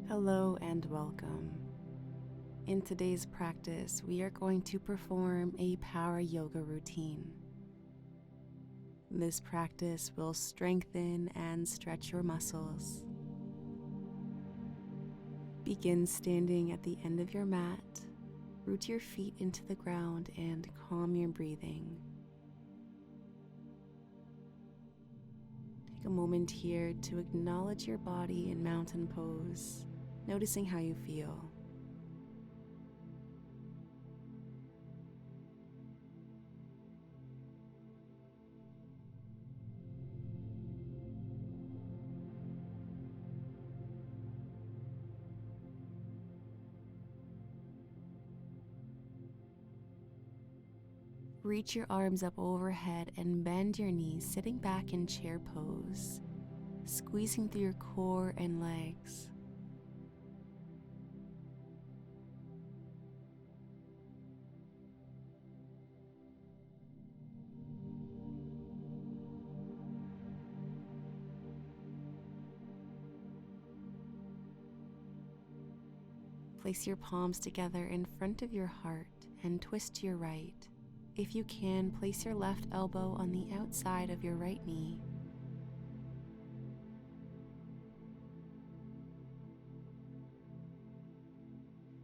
Hello and welcome. In today's practice, we are going to perform a power yoga routine. This practice will strengthen and stretch your muscles. Begin standing at the end of your mat, root your feet into the ground, and calm your breathing. Take a moment here to acknowledge your body in mountain pose, noticing how you feel. Reach your arms up overhead and bend your knees, sitting back in chair pose, squeezing through your core and legs. Place your palms together in front of your heart and twist to your right. If you can, place your left elbow on the outside of your right knee.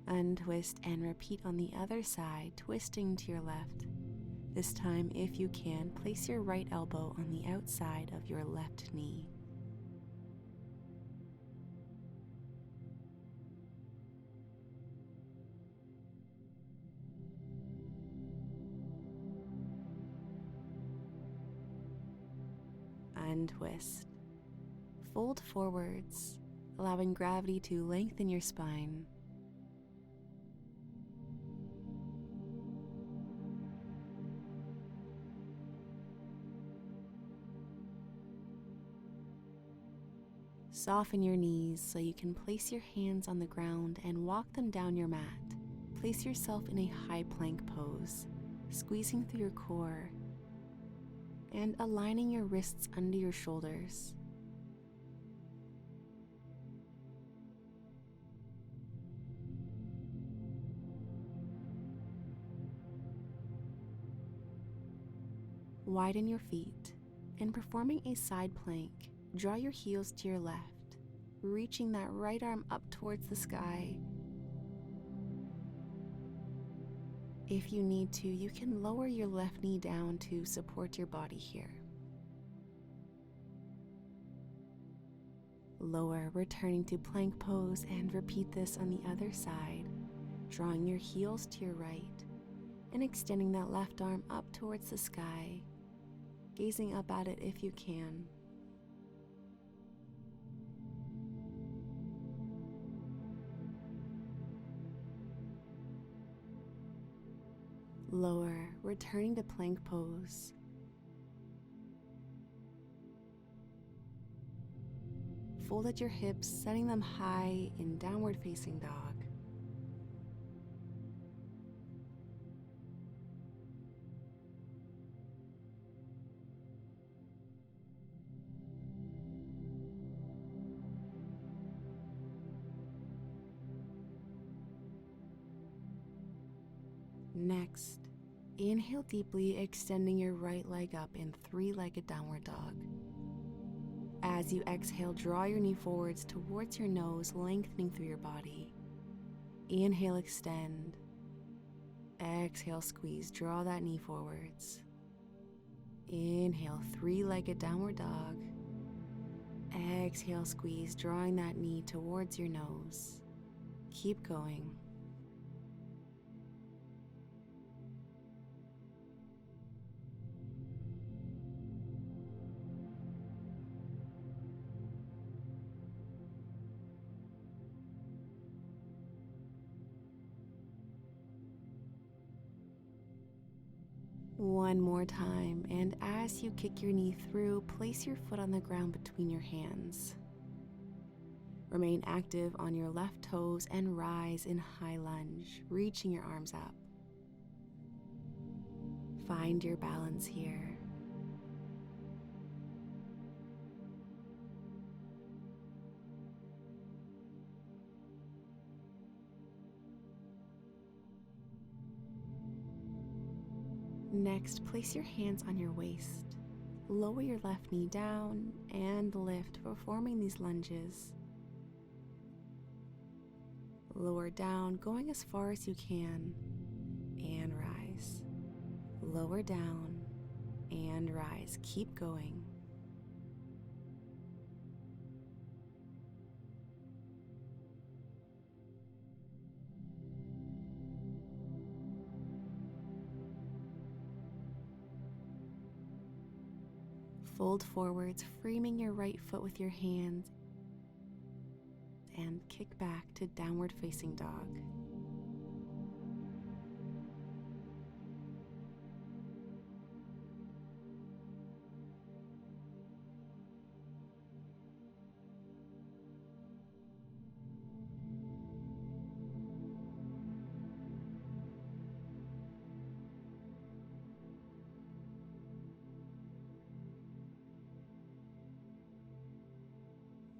Untwist and repeat on the other side, twisting to your left. This time, if you can, place your right elbow on the outside of your left knee. Untwist. Fold forwards, allowing gravity to lengthen your spine. Soften your knees so you can place your hands on the ground and walk them down your mat. Place yourself in a high plank pose, squeezing through your core and aligning your wrists under your shoulders. Widen your feet, and performing a side plank, draw your heels to your left, reaching that right arm up towards the sky. If you need to, you can lower your left knee down to support your body here. Lower, returning to plank pose, and repeat this on the other side, drawing your heels to your right and extending that left arm up towards the sky, gazing up at it if you can. Lower, returning to plank pose. Fold at your hips, setting them high in downward facing dog. Next, inhale deeply, extending your right leg up in three-legged downward dog. As you exhale, draw your knee forwards towards your nose, lengthening through your body. Inhale, extend. Exhale, squeeze, draw that knee forwards. Inhale, three-legged downward dog. Exhale, squeeze, drawing that knee towards your nose. Keep going. One more time, and as you kick your knee through, place your foot on the ground between your hands. Remain active on your left toes and rise in high lunge, reaching your arms up. Find your balance here. Next, place your hands on your waist. Lower your left knee down and lift, performing these lunges. Lower down, going as far as you can, and rise. Lower down and rise. Keep going. Fold forwards, framing your right foot with your hands, and kick back to downward facing dog.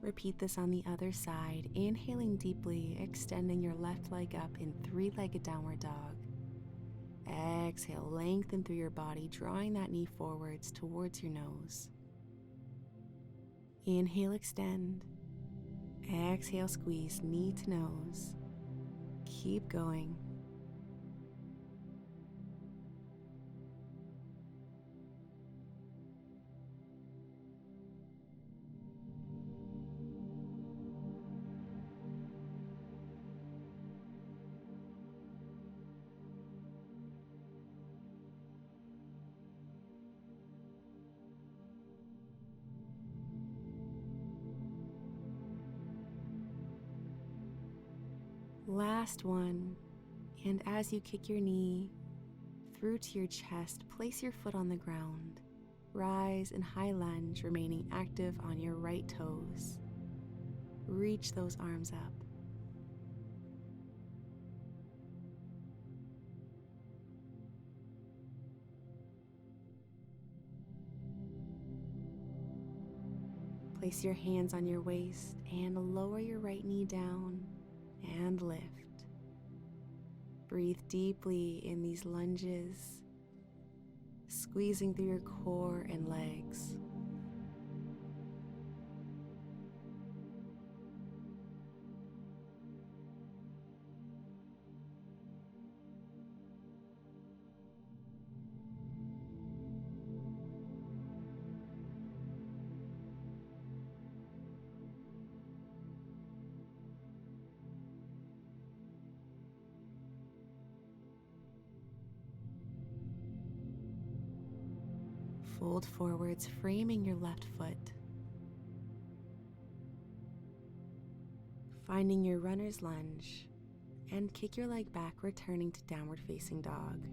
Repeat this on the other side, inhaling deeply, extending your left leg up in three-legged downward dog. Exhale, lengthen through your body, drawing that knee forwards towards your nose. Inhale, extend. Exhale, squeeze, knee to nose. Keep going. Last one, and as you kick your knee through to your chest, place your foot on the ground. Rise in high lunge, remaining active on your right toes. Reach those arms up. Place your hands on your waist and lower your right knee down and lift. Breathe deeply in these lunges, squeezing through your core and legs. Fold forwards, framing your left foot. Finding your runner's lunge, and kick your leg back, returning to downward facing dog.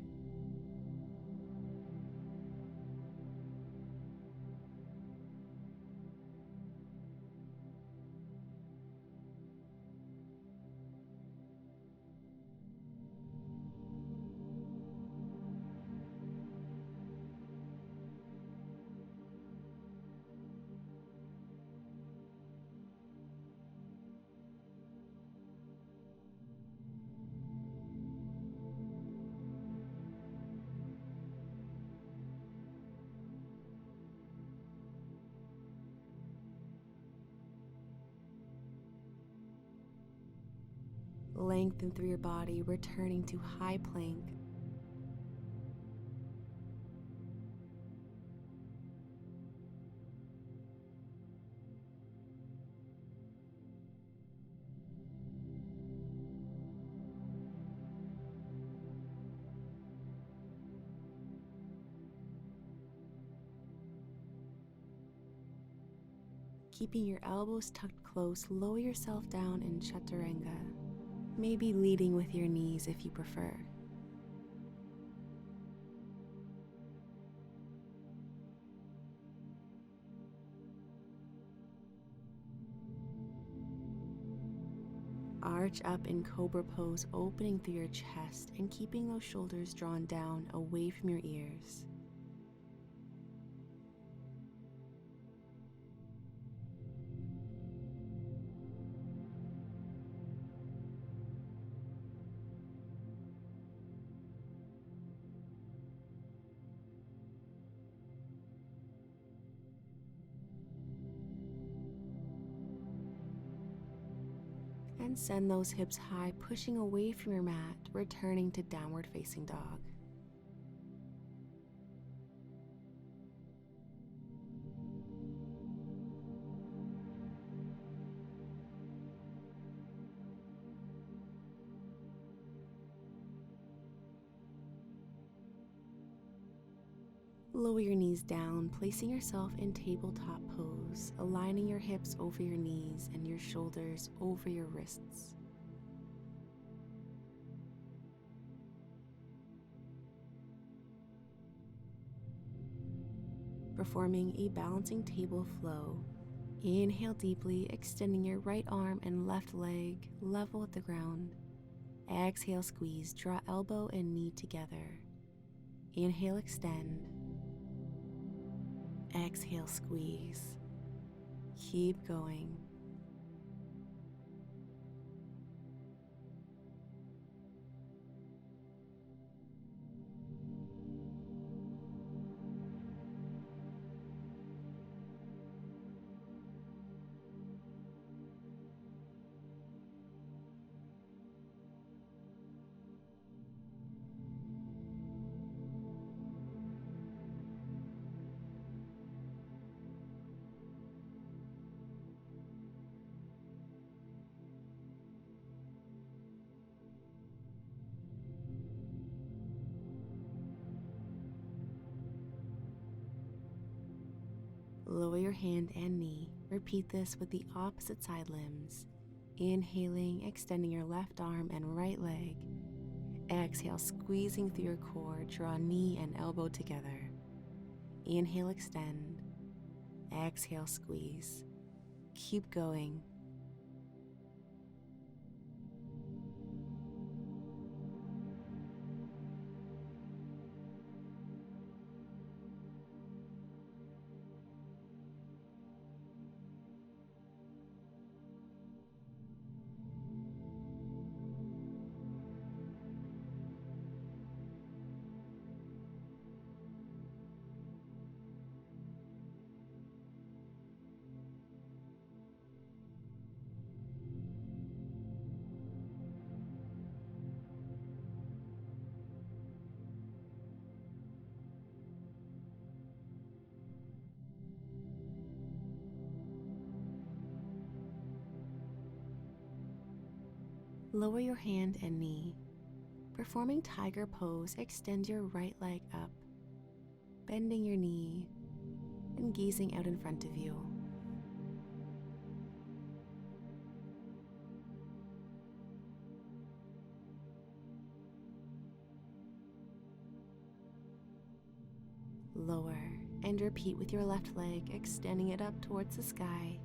Lengthen through your body, returning to high plank. Keeping your elbows tucked close, lower yourself down in chaturanga, maybe leading with your knees if you prefer. Arch up in cobra pose, opening through your chest and keeping those shoulders drawn down away from your ears. And send those hips high, pushing away from your mat, returning to downward facing dog. Lower your knees down, placing yourself in tabletop pose, aligning your hips over your knees and your shoulders over your wrists. Performing a balancing table flow. Inhale deeply, extending your right arm and left leg level with the ground. Exhale, squeeze, draw elbow and knee together. Inhale, extend. Exhale, squeeze. Keep going. Lower your hand and knee. Repeat this with the opposite side limbs. Inhaling, extending your left arm and right leg. Exhale, squeezing through your core, draw knee and elbow together. Inhale, extend. Exhale, squeeze. Keep going. Lower your hand and knee. Performing tiger pose, extend your right leg up, bending your knee and gazing out in front of you. Lower and repeat with your left leg, extending it up towards the sky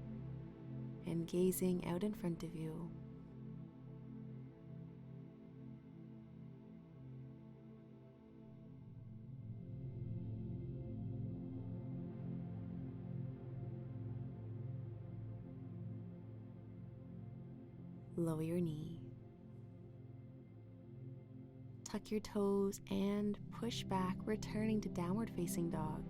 and gazing out in front of you. Lower your knee. Tuck your toes and push back, returning to downward facing dog.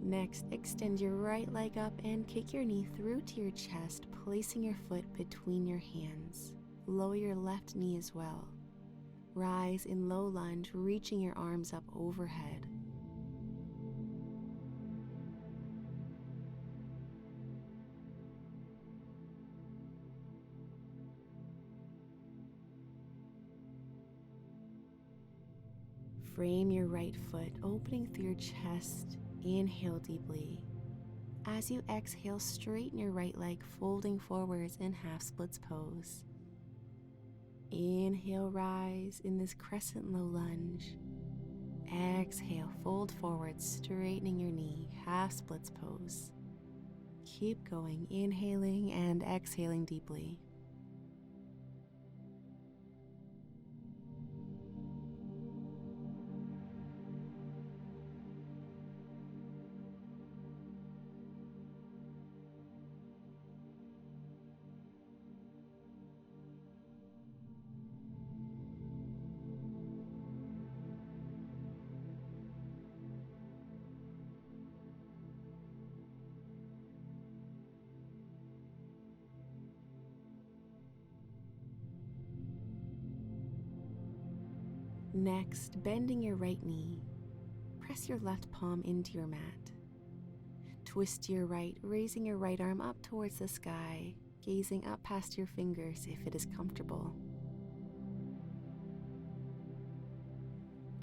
Next, extend your right leg up and kick your knee through to your chest, placing your foot between your hands. Lower your left knee as well. Rise in low lunge, reaching your arms up overhead. Frame your right foot, opening through your chest. Inhale deeply. As you exhale, straighten your right leg, folding forwards in half splits pose. Inhale, rise in this crescent low lunge. Exhale, fold forward, straightening your knee, half splits pose. Keep going, inhaling and exhaling deeply. Next, bending your right knee, press your left palm into your mat. Twist to your right, raising your right arm up towards the sky, gazing up past your fingers if it is comfortable.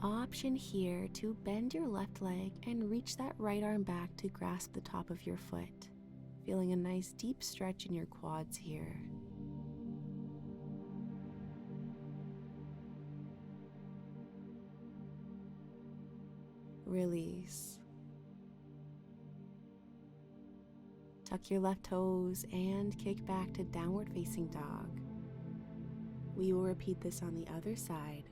Option here to bend your left leg and reach that right arm back to grasp the top of your foot, feeling a nice deep stretch in your quads here. Release. Tuck your left toes and kick back to downward facing dog. We will repeat this on the other side.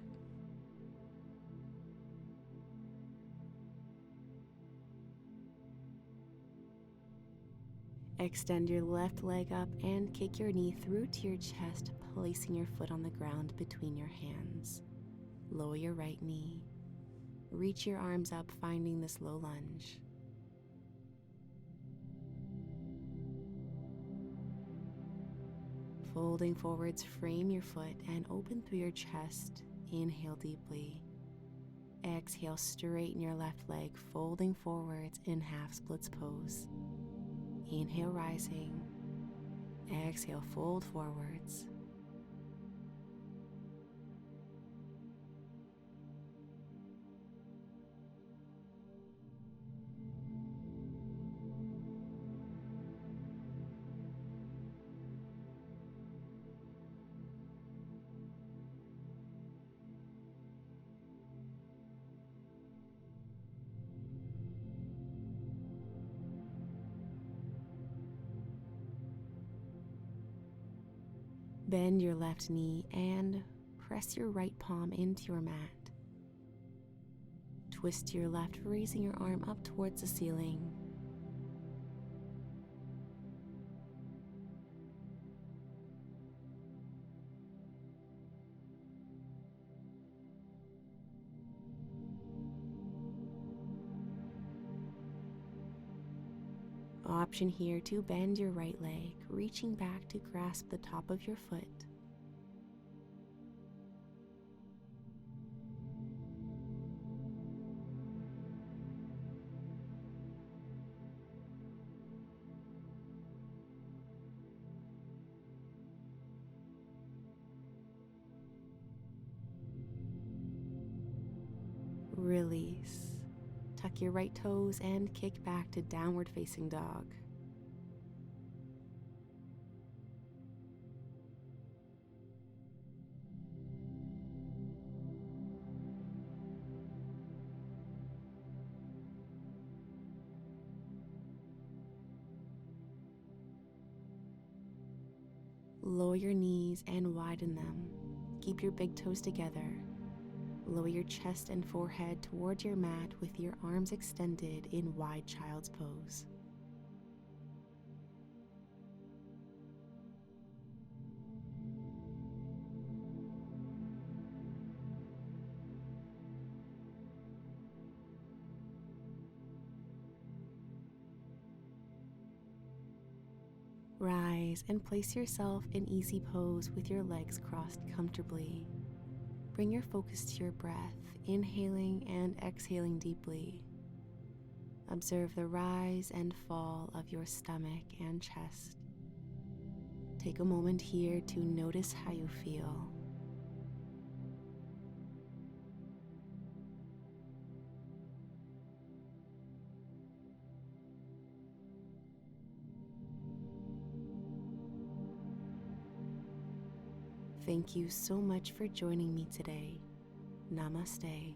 Extend your left leg up and kick your knee through to your chest, placing your foot on the ground between your hands. Lower your right knee. Reach your arms up, finding this low lunge. Folding forwards, frame your foot and open through your chest. Inhale deeply. Exhale, straighten your left leg, folding forwards in half splits pose. Inhale, rising. Exhale, fold forwards. Bend your left knee and press your right palm into your mat. Twist to your left, raising your arm up towards the ceiling. Option here to bend your right leg, reaching back to grasp the top of your foot. Release. Tuck your right toes and kick back to downward facing dog. Lower your knees and widen them. Keep your big toes together. Lower your chest and forehead toward your mat with your arms extended in wide child's pose. Rise and place yourself in easy pose with your legs crossed comfortably. Bring your focus to your breath, inhaling and exhaling deeply. Observe the rise and fall of your stomach and chest. Take a moment here to notice how you feel. Thank you so much for joining me today. Namaste.